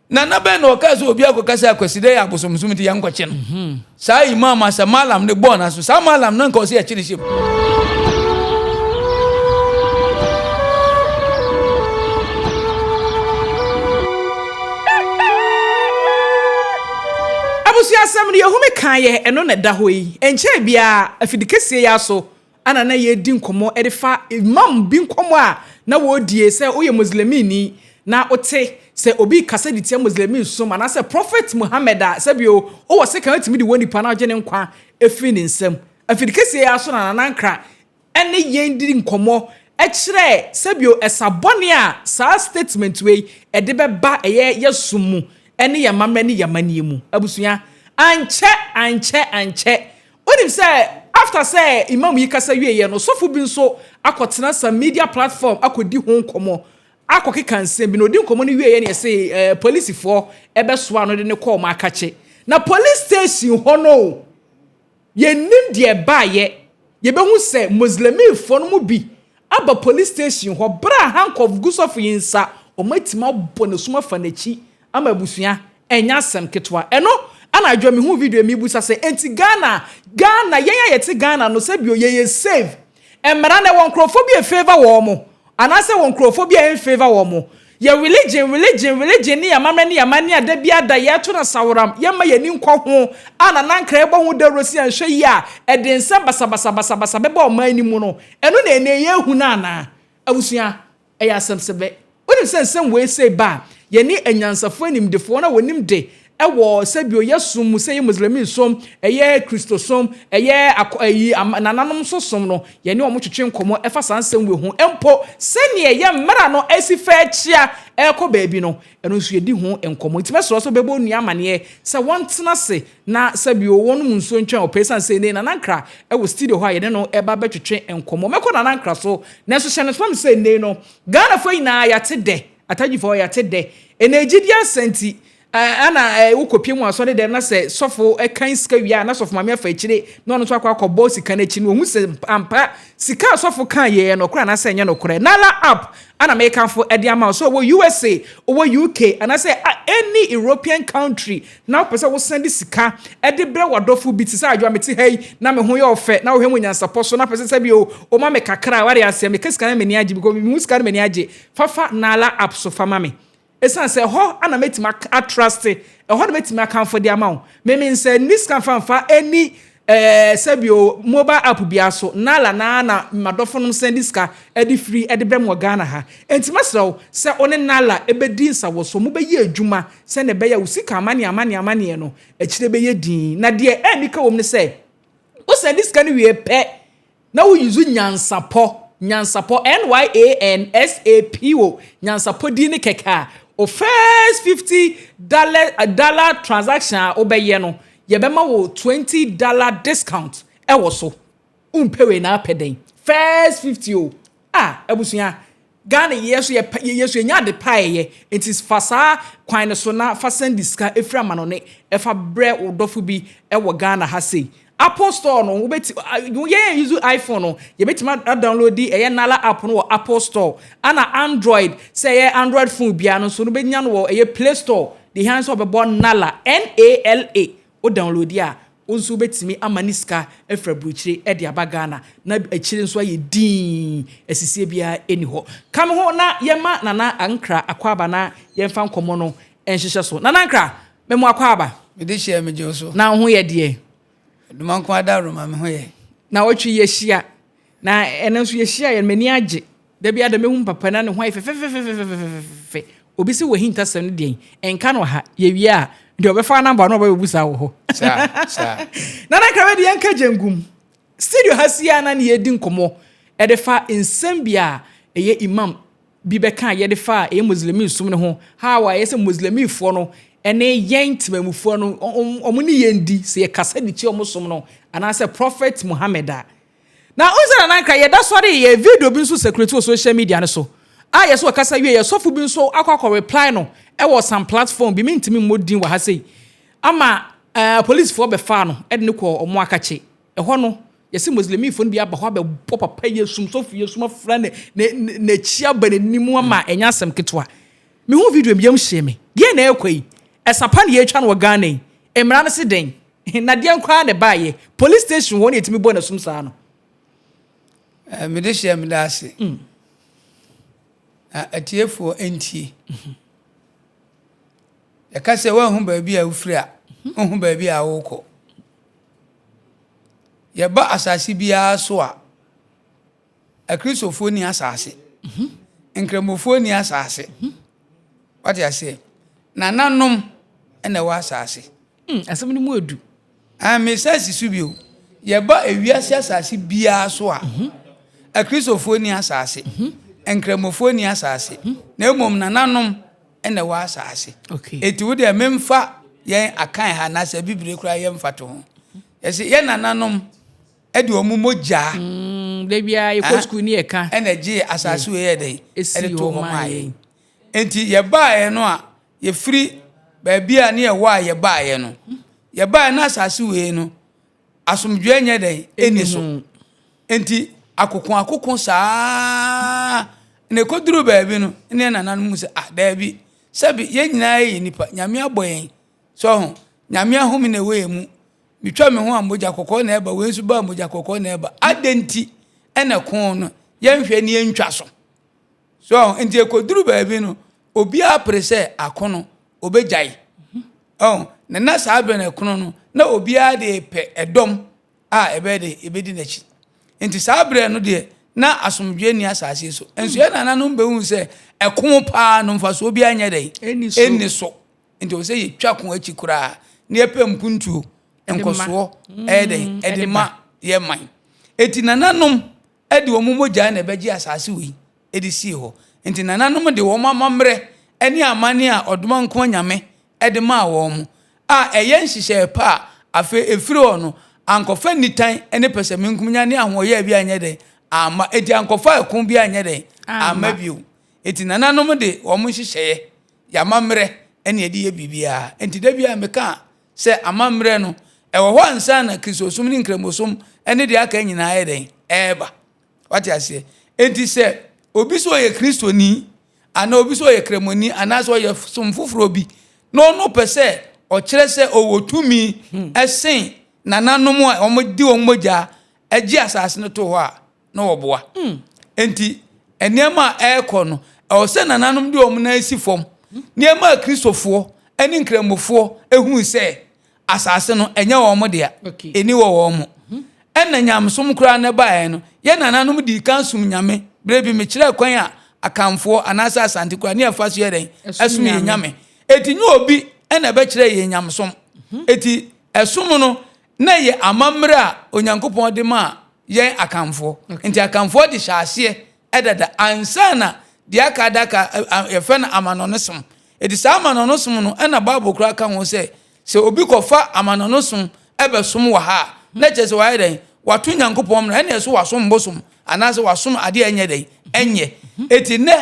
na be no kaso obi akokasa akwaside ya abosomsum ti yankwache no sa imam asa malam ne bona so sa malam na nka o se akirishim abusu asem ne yehume kan ye eno na da ho yi enche bia afidikesie ya so ana na ye di nkomo edefa imam bi nkomo a na wo die se oye muslimini na ote se obi kasa di tia muslimi so ma na se prophet Muhammad a se bio o wo se kan timi di woni pa na oje ne nkwa efi ne nsam afidikesie ya so na nankra ene yen di nkomo e kire se bio esabone a sa statement we e de beba eye yesumu ene yamamre ne yamanie mu abusua anche onim say after say imam yi kasa wieye no sofu bi nso akotena sa media platform akodi ho nkomo akokeka nsem bi no di nkomo ne wieye ne say police for ebesoa no de ne call ma akache na police station ho no ye nim de baaye ye behu say muslimi for no mu bi aba police station ho bra handcuff gusof yinsa o matima bono suma fanachi ama busua enya asem ketwa eno ana adwo me hu video mi busa se enti Ghana yenya yete Ghana no se bio ye save emra na won crofobia favor wo mo ana se won crofobia in favor wo mo ye religion ni yamamre ni yamani ada bia da ye to na saworam ye ma ye ni nkwa ho ana nankra ebo hu da rosi anhwe yi a edensa basa beba o man ni mu no eno na ene ye hu na ana abusua eya asem sebe oni sensem we say ba ye ni enyansafo animdefo na wonim de ewo sebio yesum sey muslimi som eye kristosom eye nananom so som no ye ni omo twetwe nkomo efa sansem we hu empo sene ye mmara no asifa chia eko baabi no eno nso ye di hu enkomo ntimesoro so bebo nua amane se wontena se na sebio wonum nso ntwan opesan se ne nanankra ewo studio ho ye no eba betwetwe enkomo meko nanankra so na so hye ne som se ne no Ghana fo ina ya tede ataji fo ya tede enegidia senti ana ukopie mu asode dem na se sofo kan sika wi na sofo mame afa akire na ono so akwa bo sika na chi no hu se ampa sika sofo kan ye no kura na se nya no kura nala app ana make kanfo ede ama so wo USA wo UK ana say any European country na pese wo send sika ede bre wadofo bi ti sa adwa meti hey na me ho ye ofe na wo hemu Nyansapo so na pese se bi o ma me kakra ware asem me sika na me ni agi bi ko me hu sika na me ni agi fafa nala app so fama me esan say ho ana metima trust e ho na metima account de amount me mean say this can fa any sabio mobile app bia so nala na madofo no send this ka edi free edi brem wo Ghana ha entima so say one nala ebedi nsa wo so mo be ye adwuma say ne be ya usika amane no akire be ye din na de enika wo me say o send this can we pe na wo use Nyansapo NYANSAPO Nyansapo di ne keka o first $50 transaction obeye no ye be ma wo $20 discount e wo so umpewe na apeden first 50 abusua Ghana yeso nya de paye it is fasa kwan so na fasen diska efra manone efa bre odofo bi e wo Ghana ha sei Apple Store no we beti ye use iPhone no ye beti ma download di eye nala app no wo Apple Store ana Android say ye Android phone bia no so no benya no wo eye Play Store the hands of be nala NALA o download dia onso betimi amaniska efra bruchire e de abagana na akire nso aye din asisie bia eni ho kam ho na ye ma nana ankra akwaba na ye mfa nkomo no enhyehyɛ so nana ankra me mo akwaba me de share me joso na ho ye de dumanko adaro ma me ho ye na wotwi ye hia na ene nso ye hia ye mani age da bia da mehu papa na ne ho fe obi si wo hinta sem ne den enka no ha ye wi a de obefa number no obebusa wo ho sa na krawe de enka jengum studio hasia na ne yedi nkomo e de fa nsambia eye imam bi beka ye de fa eye muslimi sum ne ho ha wa ye se muslimi fo no ene yen timamufuo no omo ni yendi se ye kasa di chi omo som no ana se prophet Muhammad na onza na nka ye da sori ye video bi nso security social media ne so ye so kasa wie ye sofu bi nso akwa reply no e was some platform bi mintimi modin wa ha sei ama police for be fa no e de ne ko omo akache e ho no ye se muslimi fo bi aba ho be papa yesum sofu yesum afra ne chia bananimu ama enya asem ketwa me hu video bi yam hye me die na ekoi esapa ne etwa no Ghana yi emra no se den na die nkwa ne baaye police station won etimi bo na sum saa no me de hye me da ase atiefo entie ya ka se wa hu ba bi a ufiri a hu ba bi a woko ya ba asase bia so a akristofo ni asase nkramofo ni asase what you say nananom ene wa asase asem ni mu edu me sense su bio ya ba ewiase asase bia so a akristofo ni asase nkramofo ni asase na emom nananom ene wa asase eti wo de memfa yen akan ha na se bibire kura yen fato ho yesi yen nananom edi omumogya de bia ye ko school ni e ka energy asase we ye den edi to ho mai enti ye baaye no a ye free ba bia ne ye wa ye baaye no ye baaye na asase we no asomdwe nye den eni so enti akokon saa ne koduru ba bi no ne nananom se da bi sabi ye nyina ye nipa nyame aboyen so ho nyame ahome na we mu mitwa me ho amboja kokko na eba we nsu ba amboja kokko na eba adenti ene kon no ye nhwe ne ntwa so enti ekoduru ba bi no obi aprese akono obejai na saa be na kono no na obi ade pe edom ebedi na chi enti saa bre no de na asomdwe ni asase so enso ye nananom behu se ekon pa no mfa so obi anya dai eni so enti o se ye twa kon achi kura na ye pem puntuo enkoso edema ye man enti nananom edi omumogya na beji asase wi edi si ho enti nananom de wo mamamre eni amane a odoma nko nyame edema wo mu eye nhihye pa afi efiri ono ankofa nitan ene pese menkumnya ne ahoye bia anya dai ama eti ankofa ekun bia anya dai ama biu eti nananom de wo mu nhihye ya mamre ene edi ye bibia enti da bia meka se amamre no ewo ho ansa na krisosum ni nkramosom ene de aka nyina ye den eba what you say enti se obi so ye kristoni ana obi so ye kremoni ana so ye somfoforo bi no pese o kire se owotumi esen nananom a omodi omogya agi asase no to ho a no oboa enti enema ekọ no o se nananom de om na asi fom niema kristofo eni nkramofo ehun se asase no enye wo mo de eni wo mo enna nyamsom kura na bae no ye nananom di kansum nyame brebi me kire kwan a akamfo anasa asante kura ne afaso ye den asum ye nyame eti nyu obi enna be kire ye nyamsom eti esum no na ye amamre a onyankopon de ma ye akamfo enti akamfo de hyase edada ansana de akadaka ye fe na amanonosom eti sa amanonosom no enna bible kura ka ho se obi kofa amanonosom ebesom wa ha na chese wa den watu nyankopon na ene so wasom bosom anase wasom ade enye den enye eti ne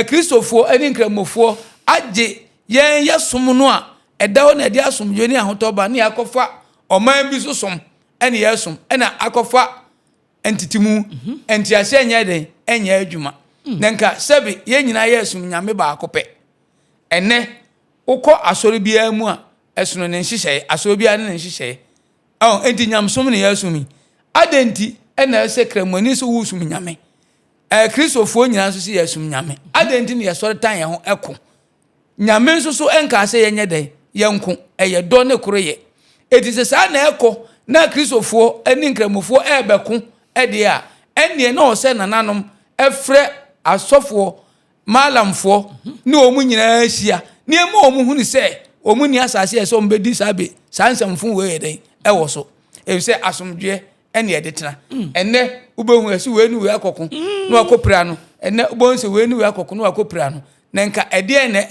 kristofo eni nkramofo age yen yesom no a edawo na de asom jeni ahotoba ne yakofa oman bi so som ene yesom ena akofa entitimu entiase enye den enye adwuma nenka sebi ye nyina yesom nyame ba akope ene ukọ asori bia mu a esono ne nhihye asori bia ne nhihye enti nyamsom ne yasumi adenti ena ese kremoni so wusum nyame kristofo nyina so si yasum nyame adenti ne yesori tan ye ho eko nyame so enka ase yenye den yenko eye do ne koroye eti se sa na eko na kristofo eni nkremofo ebeko ede a enie na o se nananom efre asofo malamfo ne omu nyina ahia ne emu omu hunu se omu ni asase eso mbedi sabe sansamfo we den ewo so se asomdwe ene ede tena enne ubehu ase we nu we akoko no akopra no enne ubonse we nu we akoko no akopra no nenka ede ne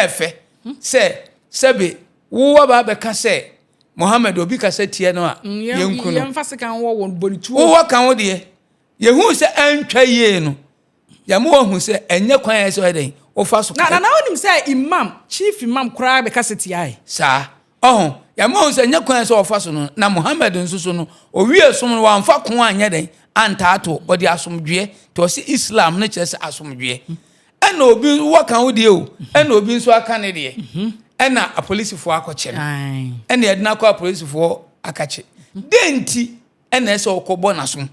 efe se sebe wo ba be ka se Mohammed obi ka se tie no a yenku no yemfa se kan wo won bonitu wo kan wo de yehu se antwa ye no ya mo hu se enye kwan ya se eden o fa so na wonim se imam chief imam kura be ka se tie ai sa ya mo hu se enye kwan ya se o fa so no na Mohammed nsusu no o wie som no wa mfa kon anya den anta ato o de asomdwe to se Islam ne kire se asomdwe ɛna obi waka wo de o ɛna obi nso aka ne de ɛna a police fo akɔkye no ɛna yɛdena kɔ a police fo akakye denti ɛna ɛsɛ okɔbɔ nasom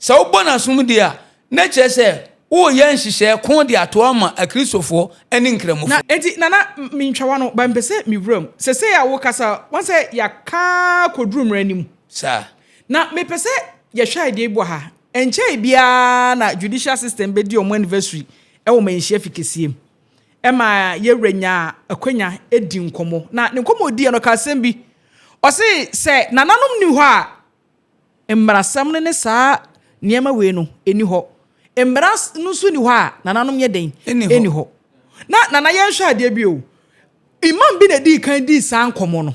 sɛ wobɔ nasom de a na kyerɛ sɛ wo yɛ nhyehyɛ kon de ato ama akristofo ɛne nkramofo na enti nana mentwa no ba mpɛsɛ miwram sɛ ya wo kasa won sɛ ya ka kodrum ranim sa na mepɛsɛ yɛ hwɛ ide bo ha enche bia na judicial system be di omo anniversary ɛwɔ manhyia fikesiem ɛma yɛwranya akwanya edi nkomo na ne nkomo odi no ka asɛm bi ɔse sɛ nananom ni hɔ a embrasam ne saa niema we no eni hɔ embras no so ni hɔ a nananom yɛ den eni hɔ na nana yɛn hwɛ ade bi o imam bi na di kan di saa nkomo no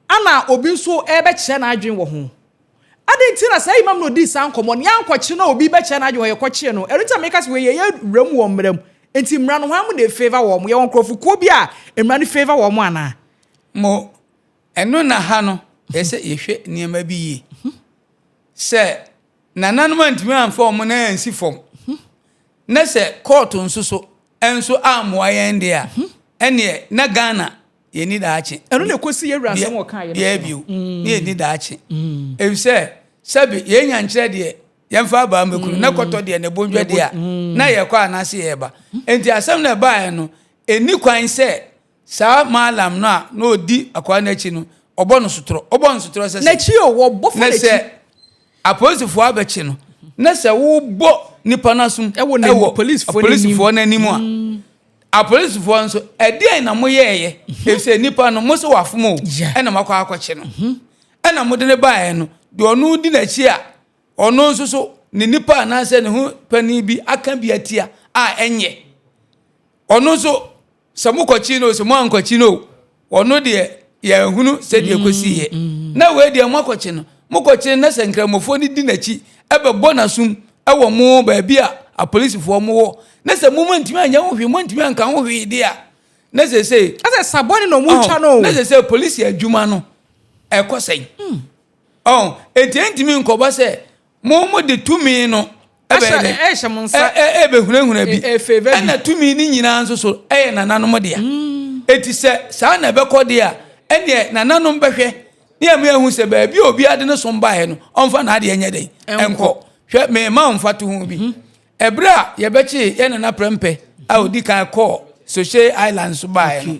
ana obi nso ɛbɛkyerɛ na adwen wɔ ho adenti na say imam no di san komo ne ankɔkye na obi bɛkyɛ na adwo yɛ kɔkye no everytime make us we yɛ wram wɔ mram enti mra no hwamu de favor wɔ mo yɛ won krofo ko bi a mra no favor wɔ mo ana mo ɛno na ha no ɛsɛ yɛhwɛ niema bi yi sɛ nananom antimi amfa wɔ na ansi fom na sɛ court nso so enso amoa yɛn de a ɛne na Ghana yɛni daache ɛno na kosi yɛwura asɛm wɔ kan yɛ bio ne yɛni daache efisɛ sɛbi yɛnya nkyerɛ de yɛmfa ba mekunu na kɔtɔ de ne bondwa de a na yɛkɔ anase yɛba enti asɛm na ba no eni kwan sɛ saa malam no a na odi akwa na chi no ɔbɔ no sotoro sɛ na chi o wɔ bɔfo na chi apolisifoɔ abɛkye no na sɛ wo bɔ nipa na sum ɛwɔ polisifoɔ na nimu a apolisifoɔ nso ɛdeɛn na mo yɛɛyɛ efisɛ nipa no mo so wafom o ɛna makɔ akɔkye no ɛna mo de ne bae no de ɔno di na chi a ɔno nso so ne nipa na sɛ ne ho pani bi aka bi atia a ɛnyɛ ɔno nso sɛ mo kɔkye no sɛ mo ankɔkye no ɔno de yɛ hunu sɛ de kosi yɛ na we de mo akɔkye no mo kɔkye na sɛ nkramofo ni di na chi ɛbɛbɔ na sum ɛwɔ mo ba bi a apolisifoɔ mo wɔ na sɛ mo mantimi anya ho hwe mo ntimi anka ho hwe de a na sɛ sabone no mu twa no na sɛ police adwuma no ɛkɔ sɛn entimi nkɔba sɛ mo de tumi no ɛhyɛ mo nsa ɛbɛhunahuna bi ɛna tumi ni nyinaa nso so ɛyɛ nananom de a eti sɛ saa na ɛbɛkɔ de a ɛne nananom bɛhwɛ ne amu ehu sɛ baabi obi ade ne so mbae no ɔmfa na ade nyɛ den ɛnkɔ hwɛ me ma mfa to ho bi ebra yɛbɛkye yɛ nana prempɛ a odi kan kɔ Soche Island so bae no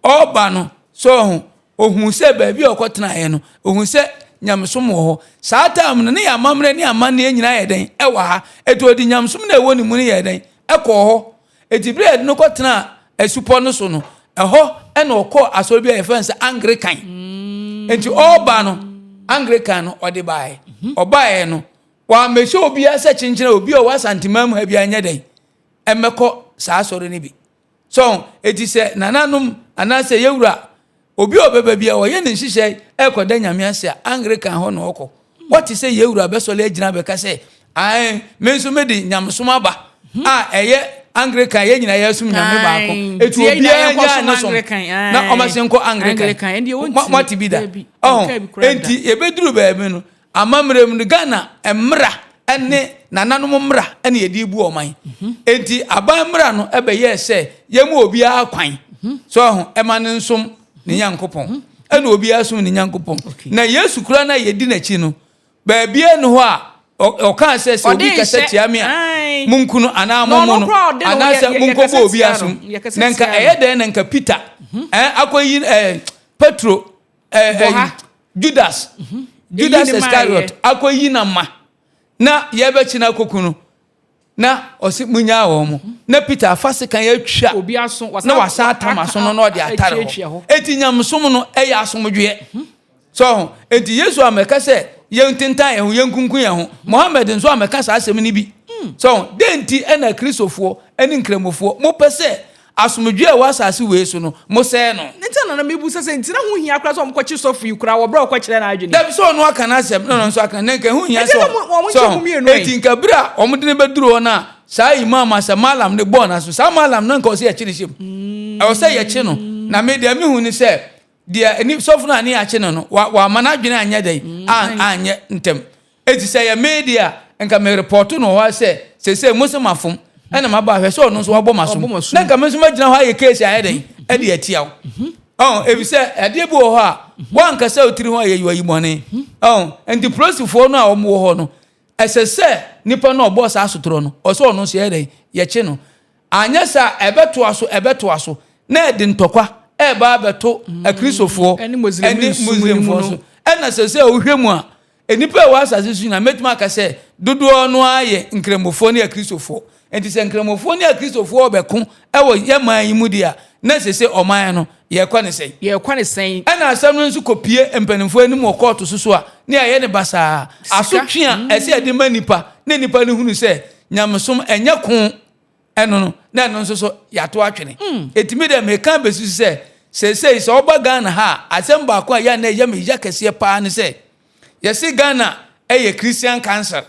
ɔba no so ho ohun sɛ baabi ɔkɔtena yɛ no ohun sɛ nyamsom wɔ hɔ saa time no ne yamamre ne amanne nyina yɛ den ɛwɔ ha eto odi nyamsom na ɛwɔ ne mu ne yɛ den ɛkɔ hɔ eti bread no kɔtena asupɔ no so no ɛhɔ ɛna ɔkɔ asɔre bi a yɛfɛn sɛ Anglican enti ɔba no Anglican no ɔde bae ɔbae no wa mehye obi asa kyenkyena obi o wasantima mu ha bi anya den emekɔ saa asɔre ne bi so eti sɛ nananom anase yewura obi obeba bia wɔyɛ ne nhyehyɛ ɛkɔda nyame ase a Anglican hɔ na ɔkɔ wɔte sɛ yewura bɛsɔle agyina bɛka sɛ ai me nso me de nyamsom aba a ɛyɛ Anglican yɛ nyina yɛ sum nyame baako etu obi anya ne so na ɔmasenkɔ Anglican mɔte bi da enti ebeduru baabi no amamrem no Ghana emra ene nananom mra ene yedi bu oman enti aban mra no ebeye sɛ yemu obi akwan so ho ema ne nsom ne Nyankopɔn ene obi asum ne Nyankopɔn na Yesu kura na yedi na chi no ba bia ne ho a ɔka sɛ obi kasa tia me a munkunu ana momo no ana sɛ munkobo obi asum nanka ɛyɛ den nanka Peter akoyi Petro Judas Iscariot akoyi na ma na yɛbɛkyi na kokunu na ɔsi munya wɔ mo na Peter afase kan yɛtwa obi aso na wasa atamaso no na ɔde atare hɔ eti nyamsom no ɛyɛ asomdwe so eti Yesu ameka sɛ yɛntintan yɛn ho yɛnkunkun yɛn ho Mohammed nso ameka saa asɛm ni bi so denti ɛna kristofoɔ ɛne nkramofo mo pɛ sɛ asomdwe a wasase wei so no mo sɛ no nti na mebu sɛ ntina ho hia kra so omkɔkye sofu yukra wo bra okɔkyerɛ na adwene da so no aka na asɛm no nso aka na nka ho hia so eti nka bra omde ne beduro na saa imam asa malam ne bɔ na so saa malam no nka o sɛ yɛkye ne hyem ɛwɔ sɛ yɛkye no na me de me hu ni sɛ de ani sofu na ne yɛkye no wa mana adwene anya dai anya ntem eti sɛ yɛ media nka me report no wa sɛ mo se mafom ena maba hwe so no so wabɔ masom na nka me so magina hɔ aye case aye den e de atiaw ebise ade bi wɔ hɔ a wan ka sa otiri hɔ aye yi mɔne enti prosifo no a ɔmo wɔ hɔ no ɛsɛsɛ nipa no ɔbɔ sa asotoro no ɔso no so yɛ kye no anya sa ɛbɛto aso na ɛde ntɔkwa ɛba bɛto akristofo ɛni muslimfo so ɛna sɛsɛ ohwɛ mu a enipa wa asase su na metuma aka sɛ dodo no ayɛ nkremofo ne akristofo enti sɛ nkremofo ne akristofo ɔbɛko ɛwɔ yɛman yi mu dia na sɛsɛ ɔman no yɛkɔ ne sɛn ɛna asɛm no nso kopie mpanimfo anim wɔ court so a ne ayɛ ne basaa asotwe a ɛsɛ ɛde ma nipa ne nipa no hunu sɛ nyamesom ɛnyɛ ko ɛno no na ɛno nso so yɛato atwene etimi de meka besu sɛ sɛsɛ sɛ ɔba Ghana ha asɛm baako a yɛ na ɛyɛ me yɛ kɛseɛ paa ne sɛ yɛsi Ghana ɛyɛ Christian Council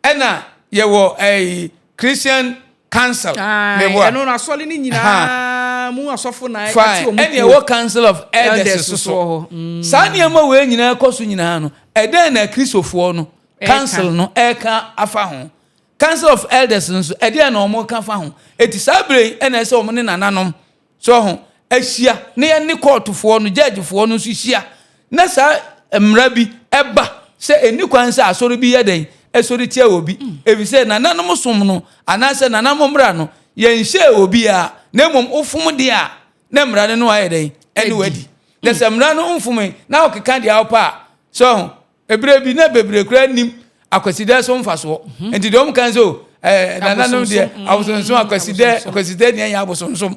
ɛna yɛwɔ Christian Council ɛno na asɔle ne nyinaa mu asɔfo na ɛti omu ɛna yɛwɔ Council of Elders so saa nneɛma wɔ nyinaa kɔ so nyinaa no ɛdɛn na kristofoɔ no council no ɛka afa ho Council of Elders nso ɛdɛn na ɔmo ka fa ho eti saa bere ɛna ɛsɛ ɔmo ne nananom so ho ahyia ne yɛ ne courtfoɔ no judgefoɔ no nso hyia na saa mmara bi ɛba sɛ eni kwan sɛ asɔre bi yɛ den esori tia obi ebise nananom som no anase nanam mmra no yɛnhyɛ obi a na mmom ofum de a na mmra no ayɛ den ɛne wadi na sɛ mmra no mfum na okeka de awpa so ebre bi na bebre kura nim akwaside so mfa so enti de kan so nananom de abosonsom akwaside ne ya abosonsom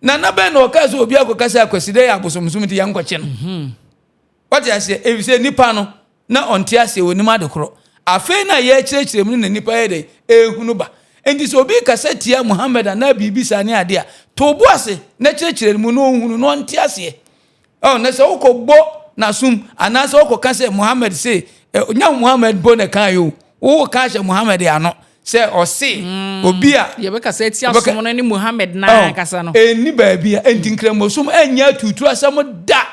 nana ben no ka so obi akoka sɛ akwaside ya abosonsom de yankɔkye no what you say ebise nipa no na onte ase onim adekoro afei na ye kyerɛkyerɛ mu na nipa yɛ de ehunu ba enti so obi kasa tia Muhammad na bibi sa ne ade a to bo ase na kyerɛkyerɛ mu no ohunu no onte ase na sɛ wokɔbɔ na sum ana sɛ wokɔka sɛ Muhammad say nya Muhammad bo na kan yo wo ka sɛ Muhammad ano sɛ ɔse obi a ye be kasa tia som no ne Muhammad na kasa no eni ba bia enti nkramosum anya tutu asɛm da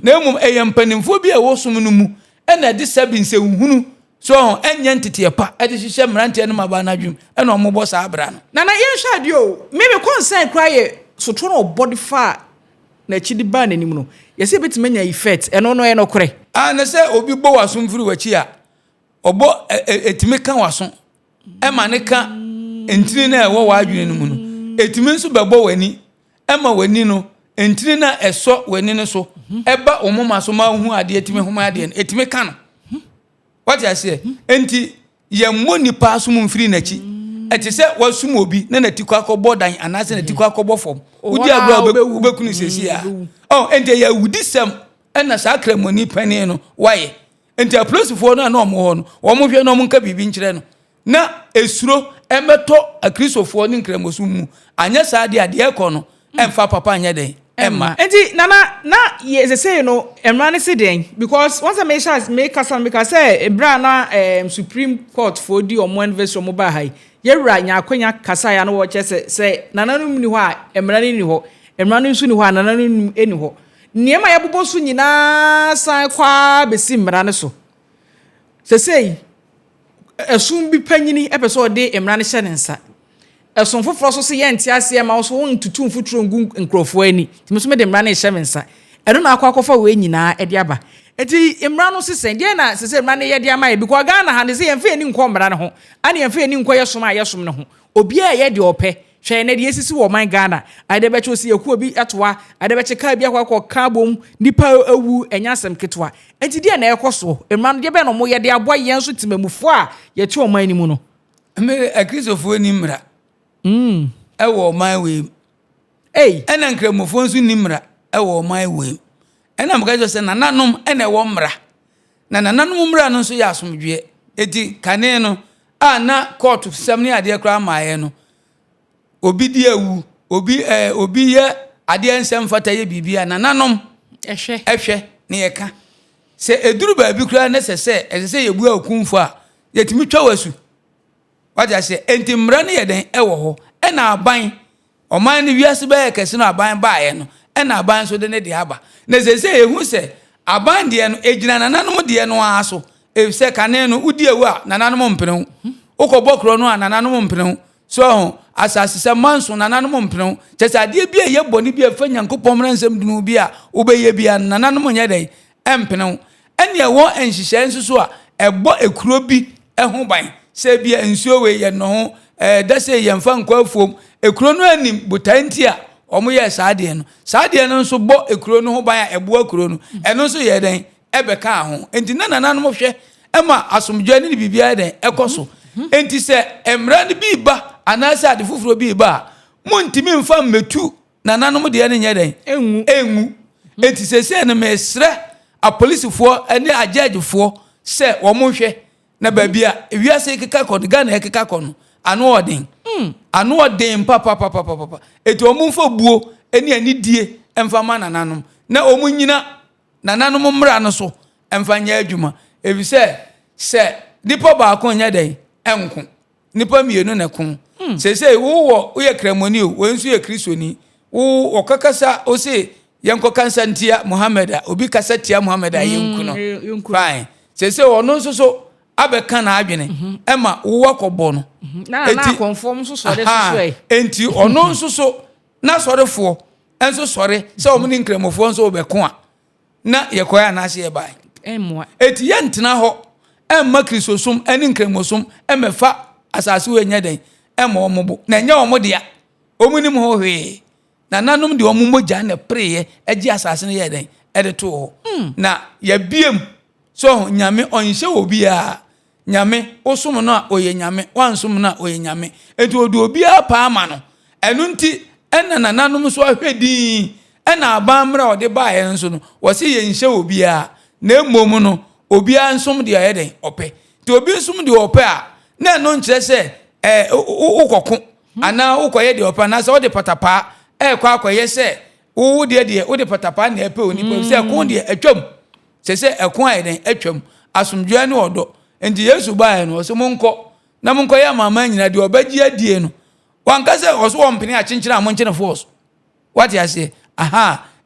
na mmom mpanimfo bi a wɔsom no mu ɛna de sabin sɛ uhunu so enya ntete pa ɛde hyehyɛ mrantie no maba na dwum ɛna ɔmobɔ saa abra no na yɛnhwɛ ade o me concern kra yɛ sotro no body fa na chidi ba nanim no yɛsɛ betimanya effect ɛno no ɛno korɛ na sɛ obi bɔ wasom firi wachi a ɔbɔ etimi ka waso ɛma ne ka entini na ɛwɔ wadwene no mu no etimi nso bɛbɔ wani ɛma wani no entini na ɛsɔ wani no so ɛba omoma so ma hu ade etimi homa ade etimi ka no what you say enti ye moni pa so mu mfiri nachi eti se wasum obi na natiko akobɔ dan anase natiko akobɔ fom udi agro obekunu sesi a enti ya wudisem na sa kramoni pani no waye enti aplosifo no na omo ho no omo hwe no omo nka bibi nkyere no na esuro emeto akristofo ni nkramosum mu anya sa ade ade ekɔ no emfa papa anya den Emma. Enti na yes say no emrane se den because once I make say ebra na Supreme Court for di omo anniversary omo ba hai yewura nya akwanya kasa ya no wo che say nananom ni ho a emrane ni ho emrane nso ni ho a nananom eni ho niema ya bobo so nyina san kwa besi mrane so say esum bi panyini epeso de emrane hye ne nsa eson foforo so se ye ntia ase ma so won tutu mfuturo ngu nkrofo ani timi so me de mra na ehye mensa eno na akwakofa we nyina e de aba eti mra no sese de na sese mra na ye de ama e because Ghana ha ne se ye mfa ani nkɔ mra ne ho ane ye mfa ani nkɔ yesom a yesom ne ho obi a ye de opɛ hwɛ na de esisi wo man Ghana ade bɛkye osi yaku obi atoa ade bɛkye ka bi akɔ ka bom nipa awu enya asɛm ketwa enti de na ɛkɔ so mra no de bɛ no mo ye de aboa ye nso timamufo a ye te o man ni mu no me akristofo ni mra ewo my way ena nkramofo nso nimra ewo my way ena mka jo se nananom ena ewo mra na nananom mra no nso ya asomdwe eti kane no na court sem ne ade kra maaye no obi di awu obi ye ade ensem fata ye bibia nananom ehwe ne yeka se eduru ba bi kra ne sese yebu akunfo a yetimi twa wasu waja se enti mra ne yeden ewo ho ena aban oman ne wiase ba kese no aban baaye no ena aban so de ne de aba na sese ehu se aban de no ejina nananom de no aso e se kane no udi ewu a nananom mpene ukobokro no a nananom mpene so asase se manso nananom mpeno chese ade bia ye boni bia fa Nyankopɔn mransam dinu bia obeye bia nananom nya dai empeno ene wo enhihye nsuso a ebo ekuro bi ho ban se bia nsuo we ye no ho dase ye mfa nkwa afuom ekuro no anim butanti a omo ye saade no nso bo ekuro no ho ban a ebo ekuro no eno nso ye den ebeka ho enti nananom hwe ema asomdwa ne bibia den ekoso enti se emra ne bi ba anasa ade fufuro bi ba muntimi mfa metu nananom de ne nya den engu enti se ne mesre a policefo ene ajagefo se wo mo hwe na babia ewiase keka kon Ghana ekeka kon ano odin papa eti wo mo mfa buo ene ani die emfa ma nananom na wo mo nyina nananom mra no so emfa nya adwuma ebi se nipa ba kon nya den enko nipa mienu na kon se wo ye kremoni o wo nso ye kristoni wo kakasa o se yenko kansa ntia Muhammad obi kasa tia Muhammad yenku no fine se ono nso so abeka na adwene ema wo wakobo no na conform so so de enti ono nso so na sorefo enso sore se o mni nkremofo nso obeko a na yekoya na ase ye bai emwa eti ye ntena ho emma kristosum eni nkremosum emefa asase we nya den ema omobo na nya omodia omunim ho hwe na nanom de omumogya na preye agi asase no ye den ede to ho na ya biem so nyame onhye obi a nyame osum no a oye nyame wansum no a oye nyame enti odu obi a pa ama no enu nti ena nanom so ahwedi ena abamra ode ba ye nso no wose ye nhye obi a na emom no obi a nsum de ye den ope ti obi nsum de ope a na eno nkire se ukoko ana ukoye de ope na se ode patapa kwa akoye se wo de wo de patapa na epe oni pe se kon de atwam se ekon ayeden atwam asomdwa ne odo enti Yesu baa no so monko na monko ya mama nyina de obaji adie no wanka se oso wompene a chenchira amonchene force what you say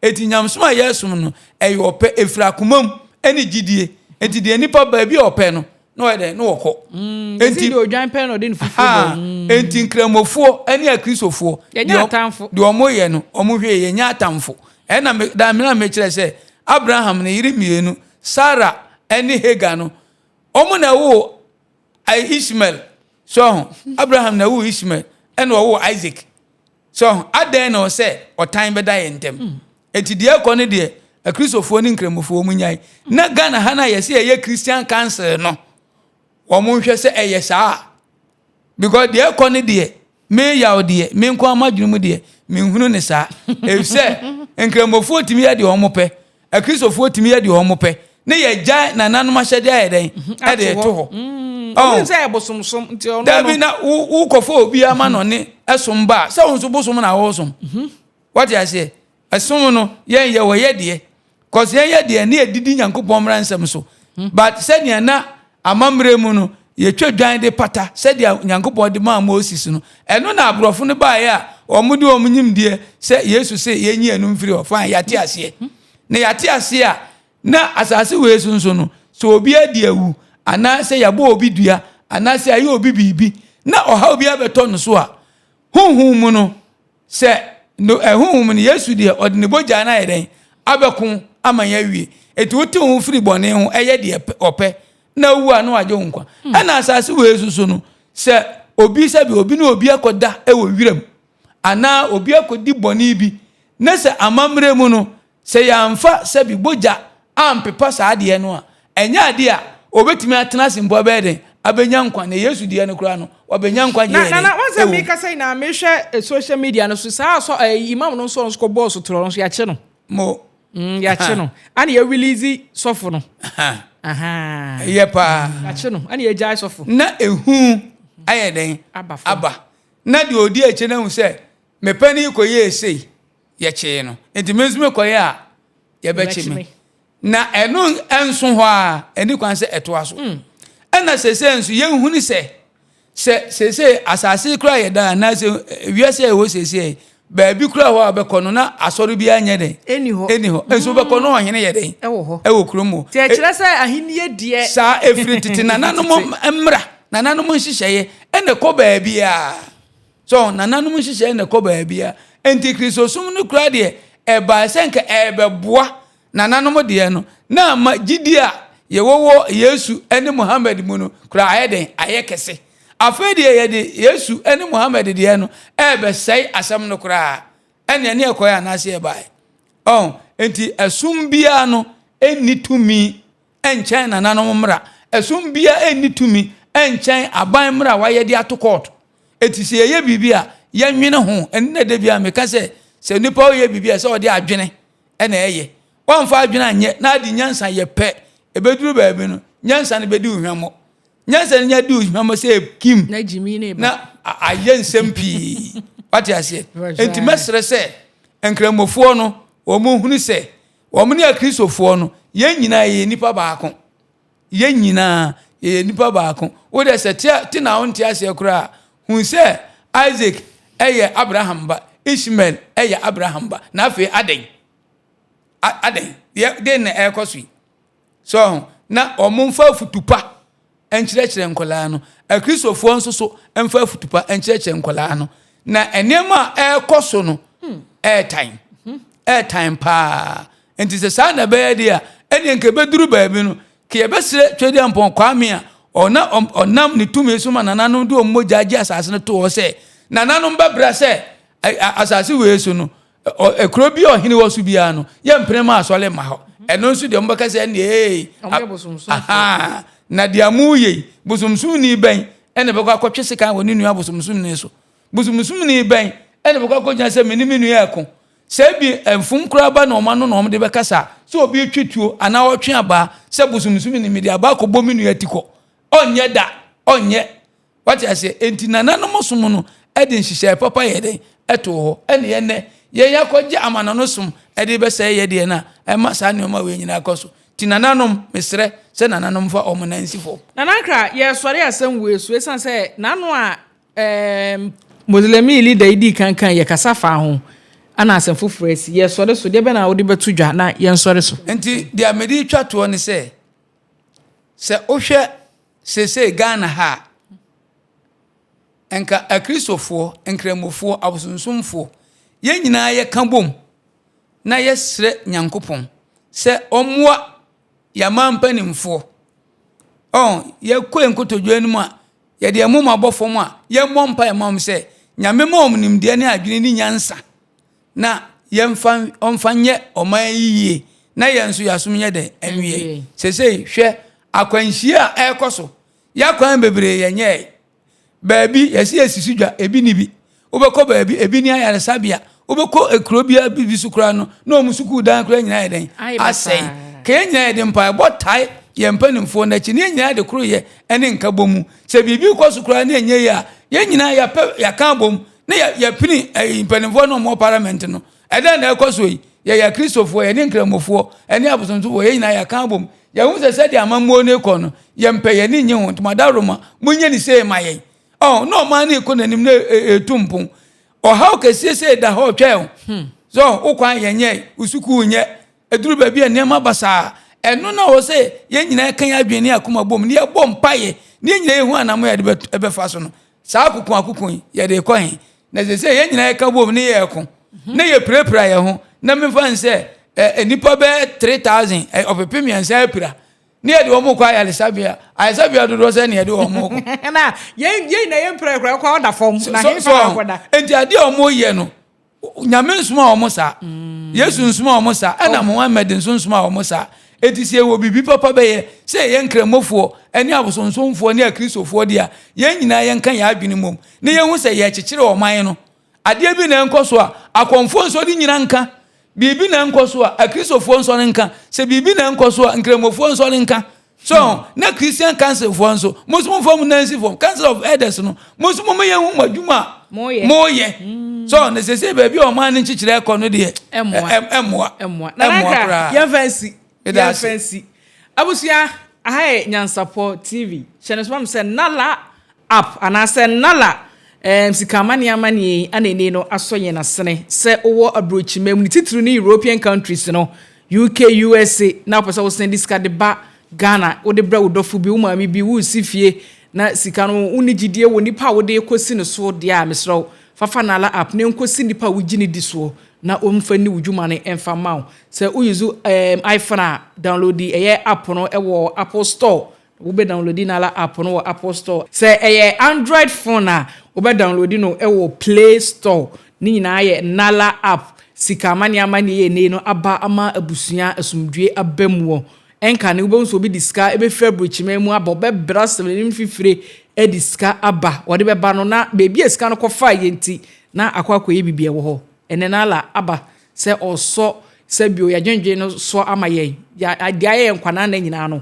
eti nyamsoma Yesu no eyope efra komam eni gidie enti de nipa ba bi ope no no ede no woko enti de odwan pen no de nfufu enti nkramofo eni akristofo de omo ye no omo hwe ye nya atamfo ena da me na me kire se Abraham ne yiri mienu Sarah eni Hagar no omo na wo Ishmael so Abraham na wo Ishmael ena wo Isaac so aden no se otan beda ye ntem enti de akone de akristofo ni nkramofo mu nyai na Ghana hana ye se ye Christian council no omo hwe se eye saa because de akone de me yaw de me nko amadwumu de me hunu ne saa e se nkramofo timi ya de omo pe akristofo timi ya de omo pe ne ye gya nananom ahyede ayeden ade to ho o nse ebosomsom nti ono dabi na wo kofo obi ama no ne esomba se won so bosom na wo som what you say esom no ye wo ye de cause ye de ne edidi Nyankopɔn mransam so but se ne na amamre mu no ye twedwan de pata se de Nyankopɔn de ma Moses no eno na abrofo ne ba ye a omudi omnyim de se Yesu se ye nyi anu mfiri ofan yate ase ne yate ase a na asase we sunso no so obi adi awu ana se yabo obi dua ana se ayi obi bibi na oha obi abeto no so a hunhun mu no se no hunhun no Yesu de odne bogya na yeden abekun amanya wie eti wote hu firi bone hu eye de ope na wu anu aje nkwa ana asase we sunso no se obi se bi obi na obi akoda ewo wiram ana obi akodi bone bi na se amamre mu no se yamfa se bi bogya ampepa saade no a enya ade a obetimi atena simbo beden abenya nkwa na Yesu die no kura no obenya nkwa ye na wanza me ka say na me hwe social media no so imam no so ko boss tro no so ya che no mo ya che no ani ya release sofo no yepa ya che no ani ya jai sofo na ehu ayeden aba na de odi eche na hu se me pani ko ye sei ye che no enti mezume ko ye a ye be che me na eno enso ho a eni kwan se eto aso ena sese enso ye hu ni se asase kura ye da na se wiase e wo sese ba bi kura ho abekọ no na asoro bi anya den eni ho enso bekọ no ohene ye den e wo kromo ti e kire se ahini ye die sa efiri titi na nanom emra na nanom nhihye ene ko ba bi a so nananom hihye na ko ba bia enti Kristosum no kura de e ba senka e beboa nananom de no na ma gidi a ye wowo Yesu ene Muhammad mu no kura ayeden ayekese afa de ye de Yesu ene Muhammad de no e be sei asem no kura ene ne ekoya na se e ba enti asum bia no eni tumi enchen nananom mra asum bia eni tumi enchen aban mra wa ye de atokot eti se ye bibia ye nwene ho enne de bia me ka se nipa o ye bibia se o de adwene ena eye wamfa adwene anye na adi nyansa ye pe ebeduru ba bi no nyansa ne bedi uhwamo nyansa ne nya di uhwamo se kim na jimi ne ba na aye nsempi wati ase enti mesre se enkramofo no wo mu hunu se wo mu ne akristofo no ye nyina ye nipa baako ye nyina ye nipa baako wo de se ti na wonti ase kura hun se Isaac eye Abraham ba Ishmael eye Abraham ba na afi aden de na ekosui so na omumfa futupa enkyerechire nkola no akristofo nso so emfa futupa enkyerechire nkola no na enema ekoso no airtime pa enti se sa na be dia ene nke beduru ba bi no ke yebesire twedi ampon kwame a onam ni tumi so ma nananom de ommoja agi asase no to wo se nananom babra se asase we so no ekro bi ohene wo so bia no ye mprema asole ma ho eno nso de mbaka se ne na dia mu ye busumsum ni ben ene be kwa kwetwe sika woni nua busumsum ni so busumsum ni ben ene be kwa kwanya se meni menu eko se bi enfum kura ba na oma no de be kasa se obi twituo ana otwe aba se busumsum ni media ba ko bo menu atiko onye da onye what I say enti nananom som no edin hihye papa yeden eto ho ene ye yakogye amanano som ede be say ye de na ema sa ne oma we nyina akoso ti nananom mesre se nananom fa omonansifo nanankra ye sori asem we so esan se nano a Muslim leader idi kankan ye kasafa ho ana asem fofresi ye sori so de be na wo de betu dwa na ye sori so enti dia medi twato ne se ohwe se Ghana ha enka akristofo enkramofo abosonsomfo ye nyina ye kambom na ye sre nyankopon se omwa ya mampanimfo ye ko enkotodwa num a ye de mom abofom a ye mompa ye mom se nyame mom nimde ne adwene ni nyansa na ye mfa nye oman yiye na ye nso yasom nye de enwie se hwe akwanhia ekoso ya kwan bebre yenye baabi yesi esisudwa ebi ni bi obekọ baabi ebi ni ayaresabia obekọ ekrobia bibi sukura no na omusuku dan kura nyina yeden asem ke nyina yeden pa botai ye mpanimfo na chi ne nyina yede kuro ye ene nka bomu se bibi ko sukura na enye ya ye nyina ya kan bom na ya pini mpanimfo no mo parliament no eden na ekoso yi ya kristofo ye ne nkramofo ene abosonto ye nyina ya kan bom ya hu se de amammo ne ko no ye mpeye ni nye ho tomadaroma munye ni se mayen no man ni ko nanim na etumpon how kese se da ho twel so ukwan yenye usuku nye eduru ba bia nema basa eno na wo se ye nyina kan adwene akoma bom ne ye bom paye ne nyina ye hu anamo ye de ebefa so no sa akukun ye de ko hen na se ye nyina ye ka bom ne ye ko ne ye prepra ye ho na me fan se nipa be 3000 opepemiansa apira ne ye de omo kwa ayesabia do se ne ye de omo ko na ye na ye mprekra kwa oda fom na he fa akoda enti ade omo ye no nyame nsuma omo sa yesu nsuma omo sa ana Muhammad nsuma omo sa etisi wo bibi papa be ye se ye nkramofo ene abosonsomfo ne akristofo dia ye nyina ye nkan ya adwene mom ne ye hu se ye kyekere oman no ade bi na enkoso a akonfo nso di nyina nka bibi na nkoso a akristofo nso nka se bibi na nkoso a nkramofo nso nka so na Christian council for nso muslim form nancy form council of elders no muslim ye hu madwuma moye so na se baby o man nchichire ekọ no de emwa na ya fancy abusia ahai Nyansapo TV channel spam se nala app ana se nala sikamani amani anene no asoye na sene se owo abrochi mem ni titru ni European countries no UK USA na pesa wo send this card ba Ghana wo de bra wo dofu bi wo maami bi wo sifie na sika no unigidie wo nipa wo de kosi no so de a mesro fafa nala app ne nkosi nipa wugini diso na omfa ni wudwuma ne emfa maw se uyizu iPhone a download the app no ewo Apple Store wo be download nala app no wo Apple Store se Android phone a wo be download no ewo Play Store ni nyina ye nala app sika amani ye ne no aba ama abusua asumdwe abamuo enka ne wo so bi diska ebe February chimemu aba be brasel ni fifire ediska aba wode be ba no na bebi eska no kofa yenti na akwakoye bibie wo ho ene na ala aba se oso se bio ya dwendwe no so amaye ya dia ye nkwana na nyina no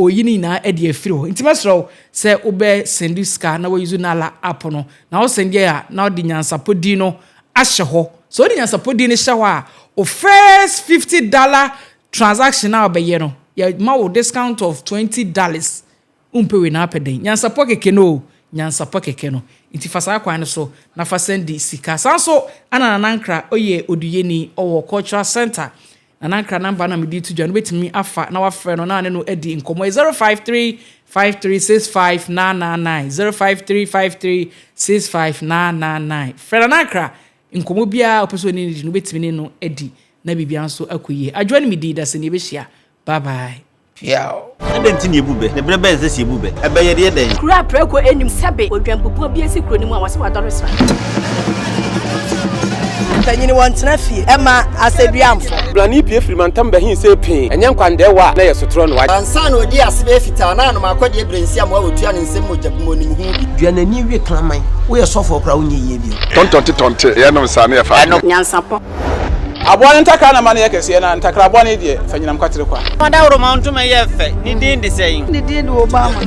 oyini na edi afiri ho intimesro se obe sendiska na wo yuzu na ala app no na wo sendie ya na odi Nyansapo di no ahye ho so odi Nyansapo di ne hye ho a o first $50 transaction na obeye no ya ma wo discount of $20 umpewe na apeden Nyansapo keke no Nyansapo keke no inti fasa kwan so na fa sendi sika sanso ana nankra oye oduyeni owo cultural center na nankra number na medi to dwan betimi afa na wa frɛ no na ne no edi nkomo 0535365999 0535365999 frɛ na nankra nkomo bia opeso ni no betimi ne no edi na bibia nso akoye adwani medi da se ne behia bye bye. Piao. Enti ni ebube. Ne brebe ze si ebube. Ebe ye de den. Kura preko enim sebe odwampopo bi esi kuro ni mu a wase wadore sra. Tanyini wontena fie. Ema aseduamfo. Blani pie frimantam be hin se pin. Enye nkwande wa na yesotro no wa. Ansa na odi asebe fita na no makode ebrensi am wa otua ne nsem mojabumo nim hu bi. Duanani wie klaman. Wo ye sofo okra wo nye ye bi. Tonte ye no nsa na ye fa. Nyansapo. Abone ntakra na mane yakese na ntakra abone de fanyinam kwatere kwa. Wada woro ma ntuma ye fe. Ni din de sei. Ni din de Obama.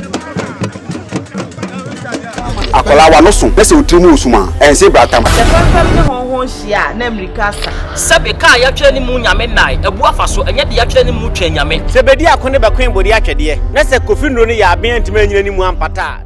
Akola wa no so. Pese utrimu usuma. Ense bratam. Sefam ne honhon hia na America sa. Sebe ka ya twa ni mu nyame nai. Ebu afa so enye de ya twa ni mu twa nyame. Sebedi akone be kwen bodi atwede. Na se kofi nro ni ya aben ntima nyina ni mu ampata.